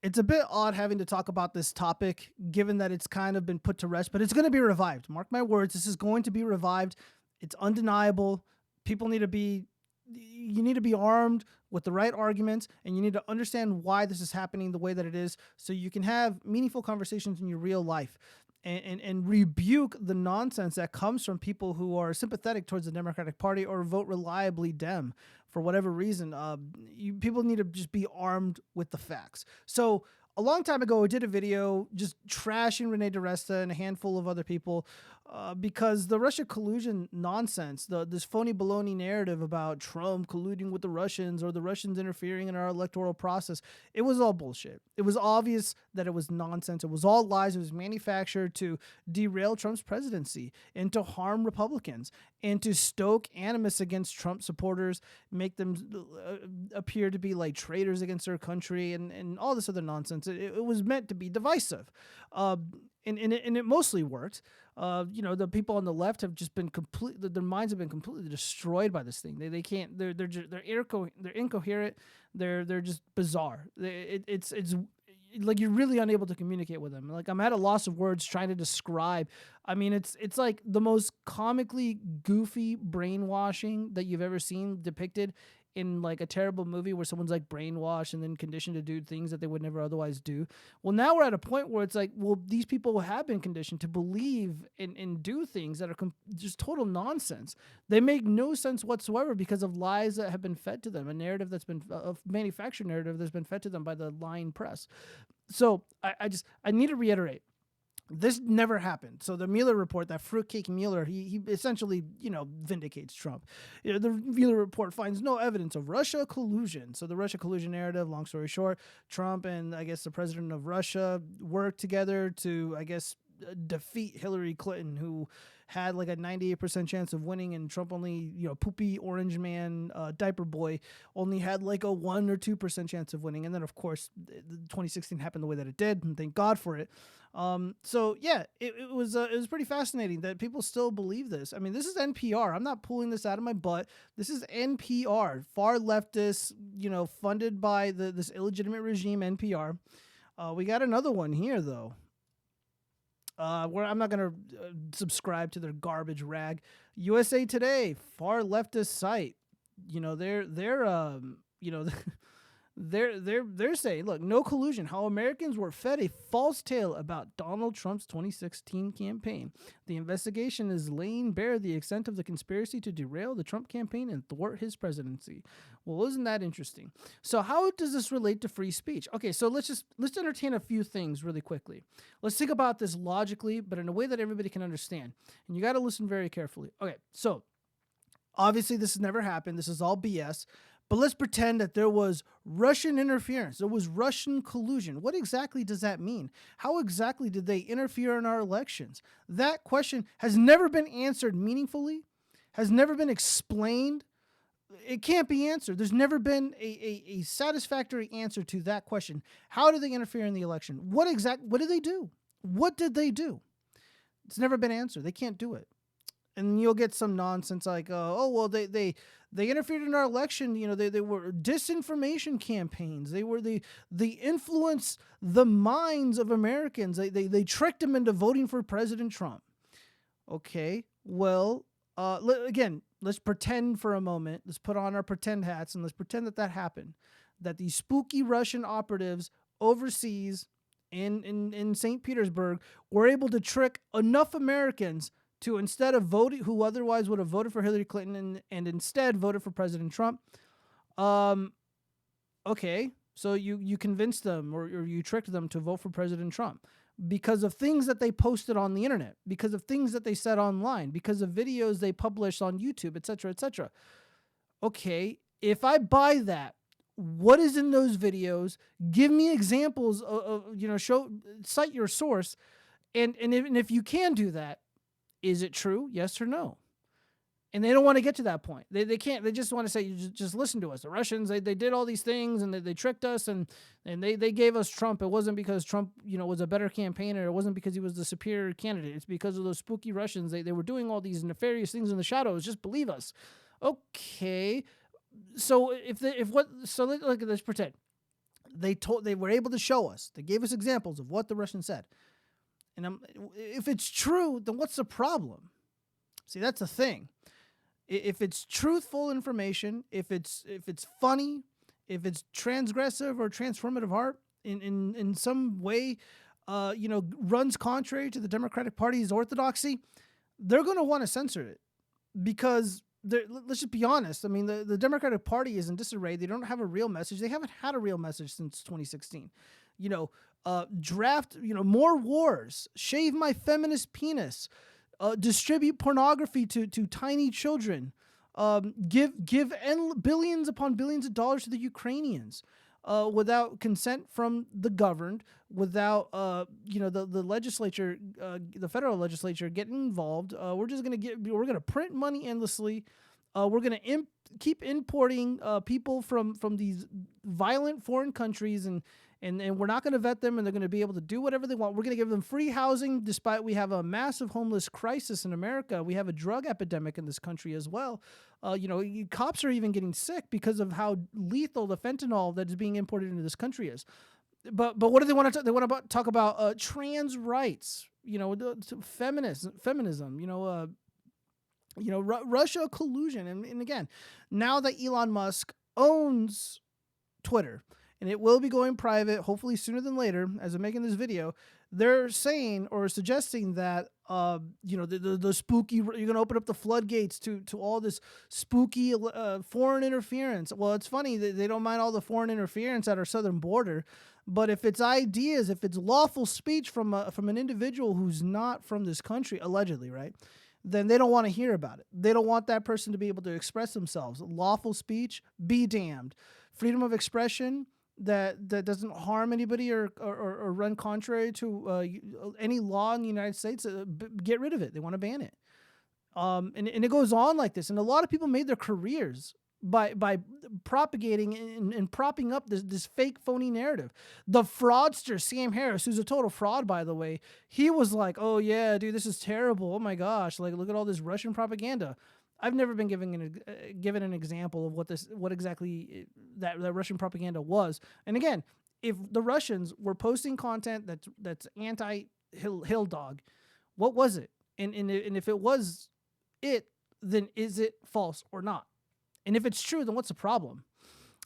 It's a bit odd having to talk about this topic, given that it's kind of been put to rest, but it's going to be revived. Mark my words, this is going to be revived. It's undeniable. People need to be, you need to be armed with the right arguments, and you need to understand why this is happening the way that it is, so you can have meaningful conversations in your real life. And rebuke the nonsense that comes from people who are sympathetic towards the Democratic Party or vote reliably Dem for whatever reason. People need to just be armed with the facts. So a long time ago, I did a video just trashing Rene DiResta and a handful of other people because the Russia collusion nonsense, this phony baloney narrative about Trump colluding with the Russians or the Russians interfering in our electoral process, it was all bullshit. It was obvious that it was nonsense. It was all lies. It was manufactured to derail Trump's presidency and to harm Republicans and to stoke animus against Trump supporters, make them appear to be like traitors against their country and all this other nonsense. It was meant to be divisive. And it mostly worked. The people on the left have just been their minds have been completely destroyed by this thing. They can't. They're incoherent. They're just bizarre. It's like you're really unable to communicate with them. Like I'm at a loss of words trying to describe. I mean, it's like the most comically goofy brainwashing that you've ever seen depicted in like a terrible movie where someone's like brainwashed and then conditioned to do things that they would never otherwise do. Well, now we're at a point where it's like, well, these people have been conditioned to believe and do things that are just total nonsense. They make no sense whatsoever because of lies that have been fed to them, a narrative that's been a manufactured narrative that's been fed to them by the lying press. So I need to reiterate, this never happened. So the Mueller report, that fruitcake Mueller, he essentially, vindicates Trump. The Mueller report finds no evidence of Russia collusion. So the Russia collusion narrative, long story short, Trump and I guess the president of Russia worked together to, I guess, defeat Hillary Clinton, who had like a 98% chance of winning, and Trump only, poopy orange man, diaper boy, only had like a 1 or 2% chance of winning. And then of course 2016 happened the way that it did, and thank God for it. So yeah, it was pretty fascinating that people still believe this. I mean, this is NPR. I'm not pulling this out of my butt. This is NPR, far leftist, funded by this illegitimate regime, NPR. We got another one here though. Where I'm not going to subscribe to their garbage rag. USA Today, far leftist site. They're saying, look, no collusion. How Americans were fed a false tale about Donald Trump's 2016 campaign. The investigation is laying bare the extent of the conspiracy to derail the Trump campaign and thwart his presidency. Well, isn't that interesting? So how does this relate to free speech? Okay, so let's entertain a few things really quickly. Let's think about this logically, but in a way that everybody can understand. And you got to listen very carefully. Okay, so obviously this has never happened. This is all BS. But let's pretend that there was Russian interference. There was Russian collusion. What exactly does that mean? How exactly did they interfere in our elections? That question has never been answered meaningfully, has never been explained. It can't be answered. There's never been a satisfactory answer to that question. How did they interfere in the election? What did they do? What did they do? It's never been answered. They can't do it. And you'll get some nonsense like, they interfered in our election. They were disinformation campaigns. They influenced the minds of Americans. They tricked them into voting for President Trump. Okay, well, again, let's pretend for a moment. Let's put on our pretend hats and let's pretend that happened. That these spooky Russian operatives overseas in St. Petersburg were able to trick enough Americans to, instead of voting, who otherwise would have voted for Hillary Clinton and instead voted for President Trump. Okay, so you convinced them or you tricked them to vote for President Trump because of things that they posted on the internet, because of things that they said online, because of videos they published on YouTube, etc., etc. Okay, if I buy that, what is in those videos? Give me examples of cite your source, and if you can do that, is it true? Yes or no? And they don't want to get to that point. They can't. They just want to say, just listen to us. The Russians, they did all these things and they tricked us and they gave us Trump. It wasn't because Trump, was a better campaigner. It wasn't because he was the superior candidate. It's because of those spooky Russians. They were doing all these nefarious things in the shadows. Just believe us. Okay. So let's pretend They were able to show us. They gave us examples of what the Russians said. And if it's true, then what's the problem? See, that's the thing. If it's truthful information, if it's funny, if it's transgressive or transformative art in some way, runs contrary to the Democratic Party's orthodoxy, they're going to want to censor it because let's just be honest. I mean, the Democratic Party is in disarray. They don't have a real message. They haven't had a real message since 2016. Draft, more wars, shave my feminist penis, distribute pornography to tiny children, give billions upon billions of dollars to the Ukrainians without consent from the governed, without the legislature, the federal legislature getting involved. We're gonna print money endlessly. We're gonna keep importing people from these violent foreign countries, and we're not going to vet them, and they're going to be able to do whatever they want. We're going to give them free housing, despite we have a massive homeless crisis in America. We have a drug epidemic in this country as well. Cops are even getting sick because of how lethal the fentanyl that is being imported into this country is. But what do they want to? They want to talk about trans rights. Feminism. Russia collusion, and again, now that Elon Musk owns Twitter, and it will be going private, hopefully sooner than later, as I'm making this video, they're saying or suggesting that, the spooky, you're going to open up the floodgates to all this spooky foreign interference. Well, it's funny that they don't mind all the foreign interference at our southern border, but if it's ideas, if it's lawful speech from an individual who's not from this country, allegedly, right, then they don't want to hear about it. They don't want that person to be able to express themselves. Lawful speech, be damned. Freedom of expression, that doesn't harm anybody or run contrary to any law in the United States, get rid of it. They want to ban it. And it goes on like this. And a lot of people made their careers by propagating and propping up this fake, phony narrative. The fraudster, Sam Harris, who's a total fraud, by the way, he was like, oh, yeah, dude, this is terrible. Oh, my gosh. Like, look at all this Russian propaganda. I've never been given an example of what exactly that Russian propaganda was. And again, if the Russians were posting content that's anti-Hill Dog, what was it? And if it was it, then is it false or not? And if it's true, then what's the problem?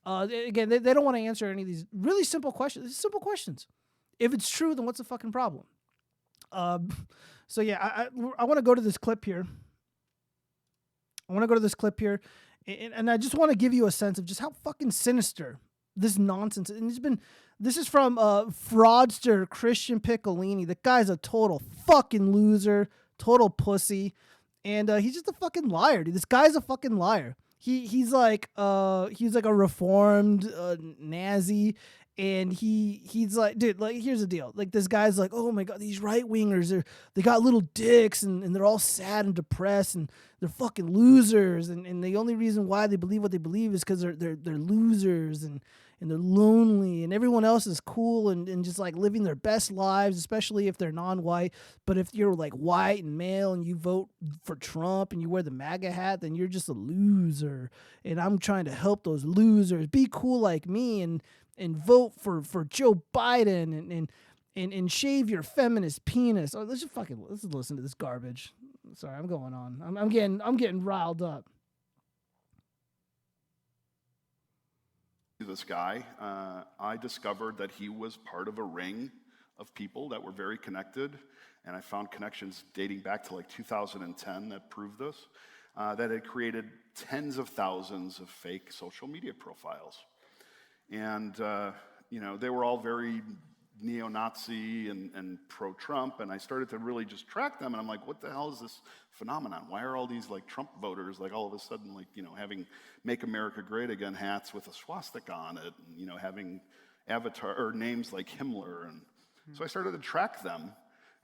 Again, they don't want to answer any of these really simple questions. These simple questions. If it's true, then what's the fucking problem? So yeah, I want to go to this clip here. And I just want to give you a sense of just how fucking sinister this nonsense. And this is from fraudster Christian Piccolini. The guy's a total fucking loser, total pussy, and he's just a fucking liar, dude. This guy's a fucking liar. He's like a reformed Nazi. And he's like, dude, like, here's the deal. Like, this guy's like, oh my God, these right wingers they got little dicks and they're all sad and depressed and they're fucking losers. And the only reason why they believe what they believe is because they're losers and they're lonely and everyone else is cool and just like living their best lives, especially if they're non-white. But if you're like white and male and you vote for Trump and you wear the MAGA hat, then you're just a loser. And I'm trying to help those losers be cool like me and vote for Joe Biden and shave your feminist penis. Oh, let's listen to this garbage. Sorry, I'm going on. I'm getting riled up. This guy, I discovered that he was part of a ring of people that were very connected, and I found connections dating back to like 2010 that proved this, that had created tens of thousands of fake social media profiles. And, they were all very neo-Nazi and pro-Trump, and I started to really just track them, and I'm like, what the hell is this phenomenon? Why are all these, like, Trump voters, like, all of a sudden, like, having Make America Great Again hats with a swastika on it, and, having avatar, or names like Himmler, and so I started to track them,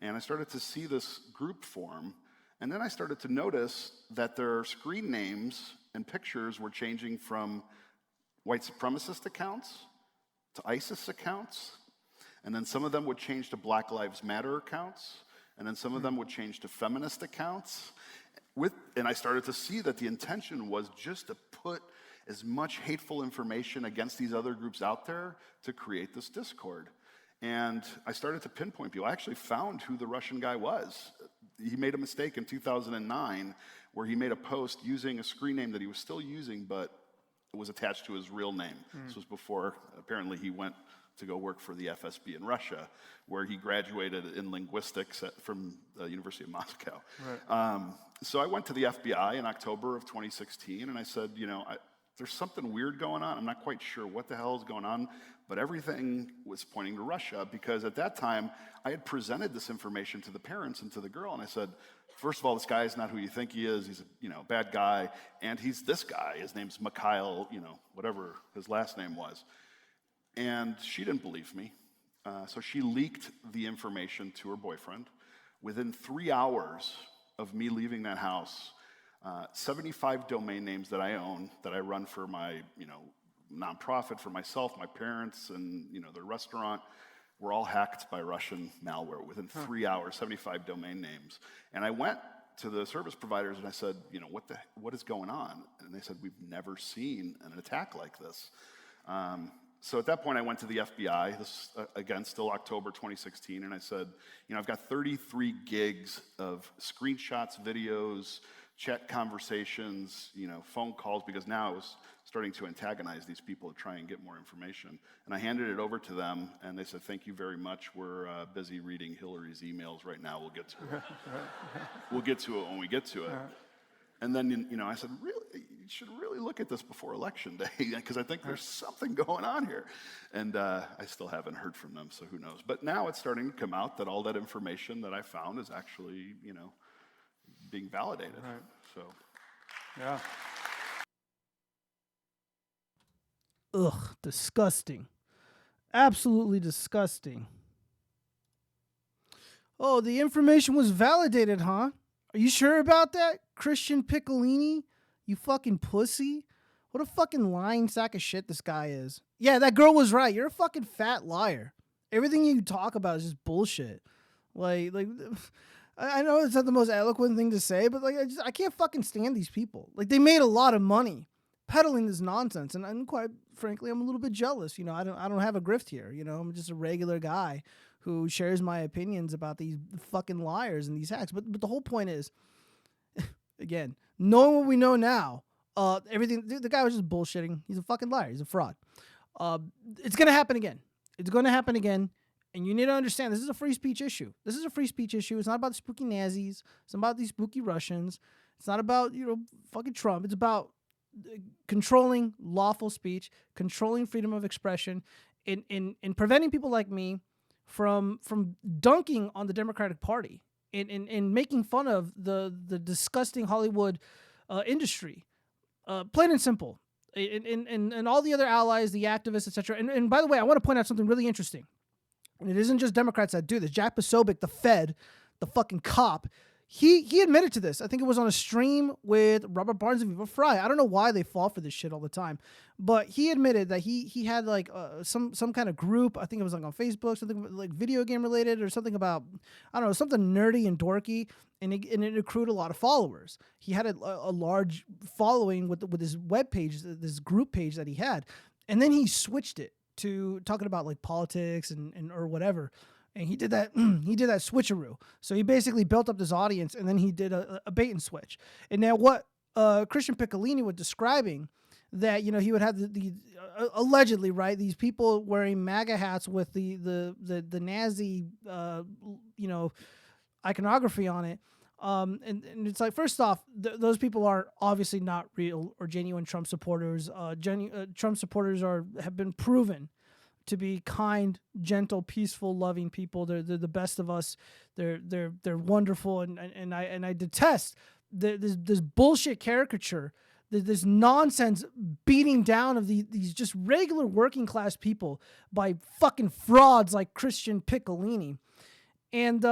and I started to see this group form, and then I started to notice that their screen names and pictures were changing from white supremacist accounts to ISIS accounts, and then some of them would change to Black Lives Matter accounts, and then some of them would change to feminist accounts. And I started to see that the intention was just to put as much hateful information against these other groups out there to create this discord. And I started to pinpoint people. I actually found who the Russian guy was. He made a mistake in 2009 where he made a post using a screen name that he was still using, but it was attached to his real name. This was before, apparently, he went to go work for the FSB in Russia, where he graduated in linguistics from the University of Moscow. Right. So I went to the FBI in October of 2016, and I said, there's something weird going on. I'm not quite sure what the hell is going on, but everything was pointing to Russia, because at that time, I had presented this information to the parents and to the girl, and I said, first of all, this guy is not who you think he is. He's a bad guy, and he's this guy. His name's Mikhail, whatever his last name was. And she didn't believe me, so she leaked the information to her boyfriend. Within 3 hours of me leaving that house, 75 domain names that I own, that I run for my, nonprofit, for myself, my parents, and, their restaurant, were all hacked by Russian malware within 3 hours, 75 domain names. And I went to the service providers and I said, what is going on? And they said, we've never seen an attack like this. So at that point, I went to the FBI, this, again, still October 2016, and I said, I've got 33 gigs of screenshots, videos, chat conversations, phone calls, because now I was starting to antagonize these people to try and get more information. And I handed it over to them, and they said, thank you very much. We're busy reading Hillary's emails right now. We'll get to it. We'll get to it when we get to it. And then, I said, really, you should really look at this before Election Day, because I think there's something going on here. And I still haven't heard from them, so who knows. But now it's starting to come out that all that information that I found is actually, being validated. Right. So, yeah. Ugh, disgusting. Absolutely disgusting. Oh, the information was validated, huh? Are you sure about that, Christian Piccolini? You fucking pussy. What a fucking lying sack of shit this guy is. Yeah, that girl was right. You're a fucking fat liar. Everything you talk about is just bullshit. Like, I know it's not the most eloquent thing to say, but I can't fucking stand these people. Like, they made a lot of money peddling this nonsense, and quite frankly, I'm a little bit jealous. I don't have a grift here. I'm just a regular guy who shares my opinions about these fucking liars and these hacks. But the whole point is, again, knowing what we know now, everything, the guy was just bullshitting. He's a fucking liar. He's a fraud. It's going to happen again. It's going to happen again. And you need to understand, this is a free speech issue. This is a free speech issue. It's not about the spooky Nazis. It's not about these spooky Russians. It's not about, fucking Trump. It's about controlling lawful speech, controlling freedom of expression, in preventing people like me from dunking on the Democratic Party, in making fun of the disgusting Hollywood industry, plain and simple, and all the other allies, the activists, etc. And by the way, I want to point out something really interesting. And it isn't just Democrats that do this. Jack Posobiec, the Fed, the fucking cop, he admitted to this. I think it was on a stream with Robert Barnes and Viva Fry. I don't know why they fall for this shit all the time, but he admitted that he had some kind of group. I think it was on Facebook, something like video game related or something about, I don't know, something nerdy and dorky, and it accrued a lot of followers. He had a large following with his web page, this group page that he had, and then he switched it to talking about politics and or whatever. And he did that switcheroo. So he basically built up this audience, and then he did a bait and switch. And now what Christian Piccolini was describing, that he would have the allegedly, right, these people wearing MAGA hats with the Nazi iconography on it. And it's like, first off, those people are obviously not real or genuine Trump supporters. Trump supporters have been proven to be kind, gentle, peaceful, loving people. They're the best of us. They're wonderful, and I detest this bullshit caricature, this nonsense beating down of these just regular working class people by fucking frauds like Christian Piccolini. And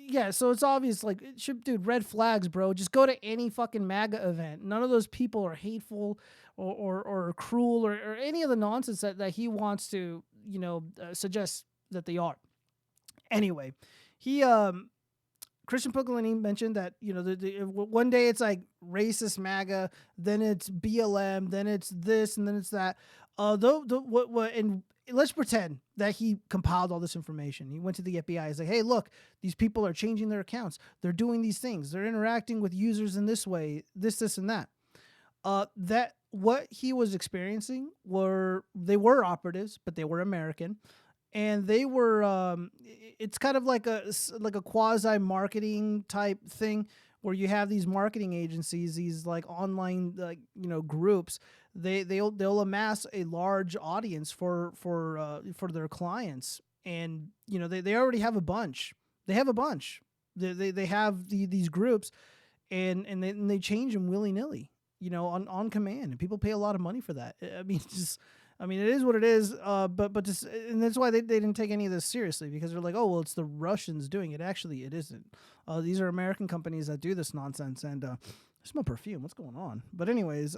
yeah, so it's obvious, dude, red flags, bro. Just go to any fucking MAGA event. None of those people are hateful or cruel or any of the nonsense that he wants to, suggest that they are. Anyway, he Christian Puccolini mentioned that, one day it's like racist MAGA, then it's BLM, then it's this, and then it's that. And let's pretend that he compiled all this information. He went to the FBI. He's like, hey, look, these people are changing their accounts. They're doing these things. They're interacting with users in this way, this, and that. That what he was experiencing they were operatives, but they were American. And they were, it's kind of like a quasi marketing type thing where you have these marketing agencies, these like online, groups. They'll amass a large audience for their clients. And, they already have a bunch. They have a bunch. They have these groups and they change them willy nilly, on command, and people pay a lot of money for that. I mean, it is what it is, but just, and that's why they didn't take any of this seriously, because they're like, oh, well, it's the Russians doing it. Actually, it isn't. These are American companies that do this nonsense, and I smell perfume. What's going on? But anyways,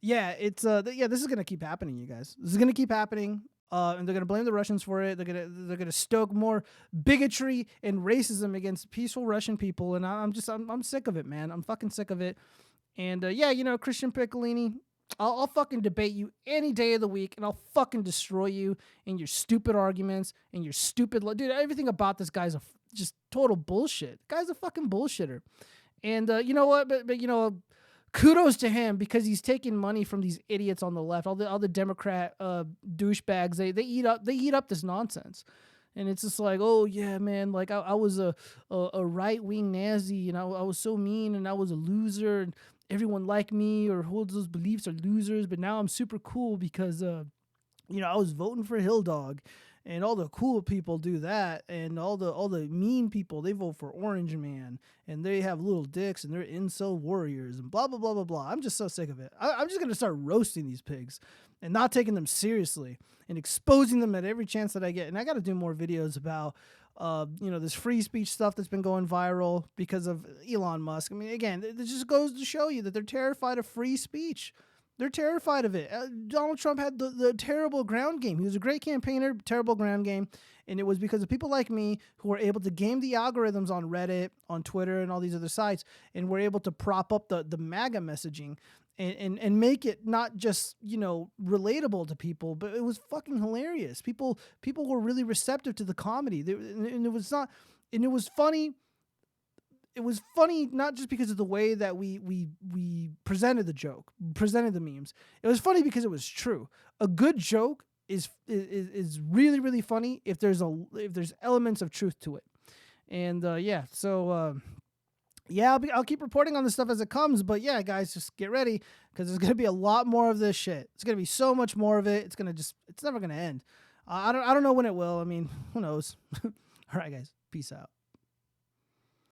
this is gonna keep happening, you guys. This is gonna keep happening, and they're gonna blame the Russians for it. They're gonna stoke more bigotry and racism against peaceful Russian people, and I'm sick of it, man. I'm fucking sick of it. And Christian Puccolini, I'll fucking debate you any day of the week, and I'll fucking destroy you and your stupid arguments and your stupid... Dude, everything about this guy's just total bullshit. The guy's a fucking bullshitter. And you know what? But kudos to him, because he's taking money from these idiots on the left, all the Democrat douchebags. They eat up this nonsense. And it's just like, oh, yeah, man, like I was a right-wing Nazi, and I was so mean, and I was a loser, and everyone liked me or holds those beliefs are losers, but now I'm super cool because, I was voting for Hill Dog, and all the cool people do that, and all the mean people, they vote for Orange Man, and they have little dicks, and they're incel warriors, and blah, blah, blah, blah, blah. I'm just so sick of it. I'm just going to start roasting these pigs and not taking them seriously and exposing them at every chance that I get. And I got to do more videos about this free speech stuff that's been going viral because of Elon Musk. I mean, again, it just goes to show you that they're terrified of free speech. They're terrified of it. Donald Trump had the terrible ground game. He was a great campaigner, terrible ground game. And it was because of people like me who were able to game the algorithms on Reddit, on Twitter, and all these other sites, and were able to prop up the MAGA messaging and make it not just, relatable to people, but it was fucking hilarious. People were really receptive to the comedy. And it was funny. It was funny not just because of the way that we presented the joke, presented the memes. It was funny because it was true. A good joke is really, really funny if there's elements of truth to it. And I'll keep reporting on this stuff as it comes. But yeah, guys, just get ready, because there's gonna be a lot more of this shit. It's gonna be so much more of it. It's never gonna end. I don't know when it will. I mean, who knows? All right, guys, peace out.